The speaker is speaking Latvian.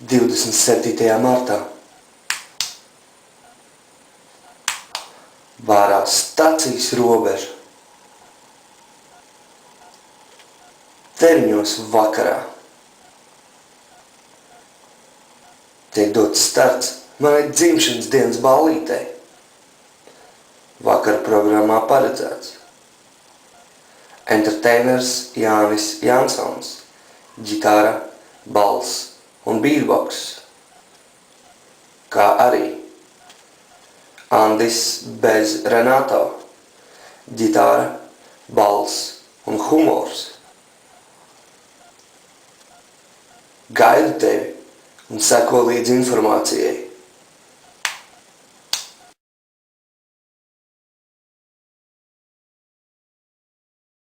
27. martā vārās stacijas robeža. Terņos vakarā tiek dots starts manai dzimšanas dienas ballītei. Vakar programmā paredzēts entertainers Jānis Jansons, ģitāra, balss un beatbox, kā arī Andis bez Renato, ģitāra, balss un humors. Gaidu tevi un seko līdzi informācijai.